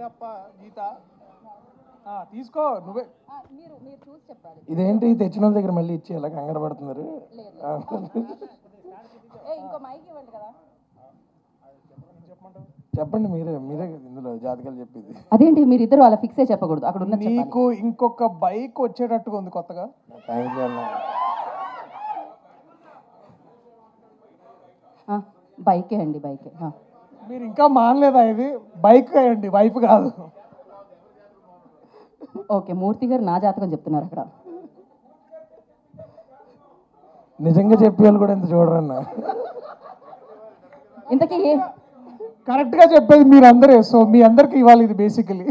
చిన్నప్ప గీత తీసుకో నువ్వే. మీరు చూసి చెప్పాలి. ఇదేంటి తెచ్చిన వాళ్ళ దగ్గర మళ్ళీ ఇచ్చి ఎలా కంగారు పడుతున్నారు? ఇంకో మైక్ ఇవ్వండి కదా. చెప్పండి, మీరే ఇందులో జాతకాలు చెప్పింది. అదేంటి మీరు ఇద్దరు అలా ఫిక్స్ అయి చెప్పకూడదు, అక్కడ ఉన్న నీకు ఇంకొక బైక్ వచ్చేటట్టుగా ఉంది కొత్తగా. థ్యాంక్ యూ అన్న. బైకే అండి, బైకే. మీరు ఇంకా మానలేదా? ఇది బైక్ అండి, వైఫ్ కాదు. ఓకే, మూర్తి గారు నా జాతకం చెప్తున్నారు అక్కడ. నిజంగా చెప్పే వాళ్ళు కూడా ఇంత చూడరన్న. ఇంతకీ కరెక్ట్ గా చెప్పేది మీరందరే. సో మీ అందరికి ఇవ్వాలి ఇది బేసికలీ.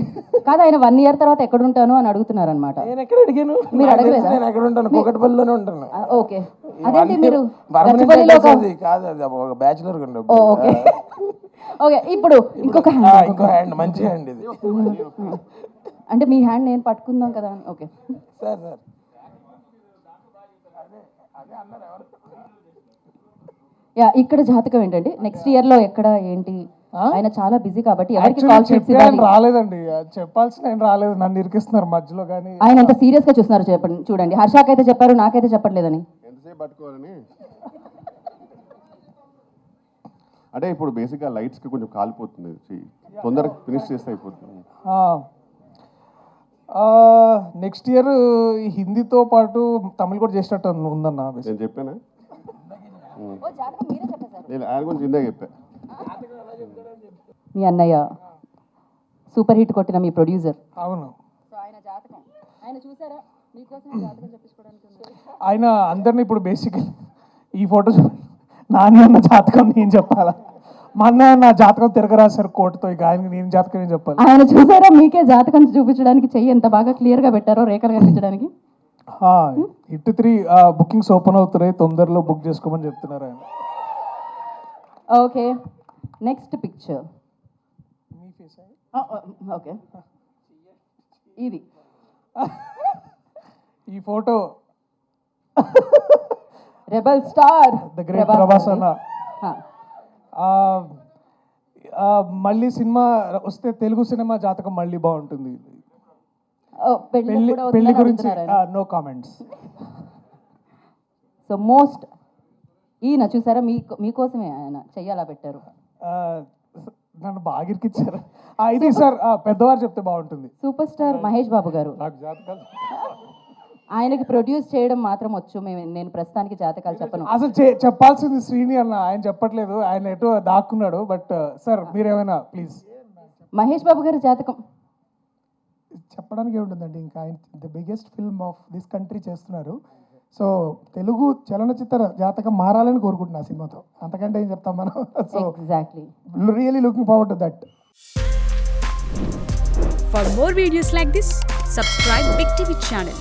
కాదు, ఆయన 1 year తర్వాత ఎక్కడ ఉంటాను అని అడుగుతున్నారు అనమాట. నేను ఎక్కడ అడిగాను? మీరు అడగలేదా? నేను ఎక్కడ ఉంటాను? కూకట్పల్లిలోనే ఉంటాను. ఓకే, అదేంటి మీరు కాదు, అది ఒక బ్యాచులర్. Okay okay. ఇప్పుడు ఇంకొక హ్యాండ్, మంచి హ్యాండ్ ఇది. అంటే మీ హ్యాండ్ నేను పట్టుకుందాం కదా అని. ఓకే సార్ యా, ఇక్కడ జాతకం ఏంటండి? నెక్స్ట్ ఇయర్ లో ఎక్కడ ఏంటి? ఆయన చాలా బిజీ కాబట్టి ఎవరికి కాల్ చేసి రాలేదండి. చెప్పాల్సిన ఆయన రాలేదు, నన్ను ఇరికిస్తున్నారు మధ్యలో. కానీ ఆయన అంత సీరియస్ గా చూస్తున్నారు. చెప్పండి, చూడండి, హర్షాకైతే చెప్పారు, నాకైతే చెప్పట్లేదని. ఎంతసేపు పట్టుకోవాలని అంటే ఇప్పుడు బేసిక్గా లైట్స్కి కొంచెం కాలిపోతుంది, తొందరగా ఫినిష్ చేస్తే అయిపోతుంది. నెక్స్ట్ ఇయర్ హిందీతో పాటు తమిళ్ కూడా చేసినట్టు ఉందన్న. నేను చెప్పానా? నేను ఆయన గురించి ఇందాక చెప్పా. మీ అన్నయ్య సూపర్ హిట్ కొట్టిన మీ ప్రొడ్యూసర్. అవును, ఆయన చూసారా? మీకోసం జాతకం చెప్పించుకోవడానికి ఆయన అందరినీ ఇప్పుడు బేసికలీ ఈ ఫోటో నాని అన్న జాతకం నేను చెప్పాలా? మా అన్నయ్య నా జాతకం తిరగరాశారు కోర్టుతో. ఇక ఆయన నేను జాతకం ఏం చెప్పాలి? ఆయన చూసారా? మీకే జాతకం చూపించడానికి చెయ్యి ఎంత బాగా క్లియర్ గా పెట్టారో, రేఖలు కనిపించడానికి. హిట్ 3 బుకింగ్స్ ఓపెన్ అవుతున్నాయి, తొందరలో బుక్ చేసుకోమని చెప్తున్నారు ఆయన. Okay, next picture. మీ ఫేస్ ఓకే, ఇది ఈ photo rebel star the great Prabhas అన్న. మళ్ళీ సినిమా వస్తే తెలుగు సినిమా జాతకం మళ్ళీ బాగుంటుంది. పెళ్లి గురించి నో కామెంట్స్. సో మోస్ట్ ఈయన చూసారా? మీకోసమే ఆయన చెయ్యాలా పెట్టారు. నన్ను బాగా ఇరికిచ్చారు. ఇది సార్ పెద్దవారు చెప్తే బాగుంటుంది. సూపర్ స్టార్ మహేష్ బాబు గారు. నాకు జాతకాలు ఆయనకి ప్రొడ్యూస్ చేయడం మాత్రం వచ్చు. నేను ప్రస్తుతానికి జాతకాలు చెప్పను. అసలు చెప్పాల్సింది శ్రీని అన్న, ఆయన చెప్పట్లేదు, ఆయన ఎటు దాక్కున్నాడు. బట్ సార్ మీరేమైనా ప్లీజ్. మహేష్ బాబు గారి జాతకం చెప్పడానికి ఏముంటుందండి, ఇంకా ఆయన the biggest film of this country చేస్తున్నారు. సో తెలుగు చలనచిత్ర జాతకం మారాలని కోరుకుంటున్నా సినిమాతో. అంతకంటే ఏం చెప్తాం మనం. So exactly, really looking forward to that. For more videos like this, subscribe Big TV channel.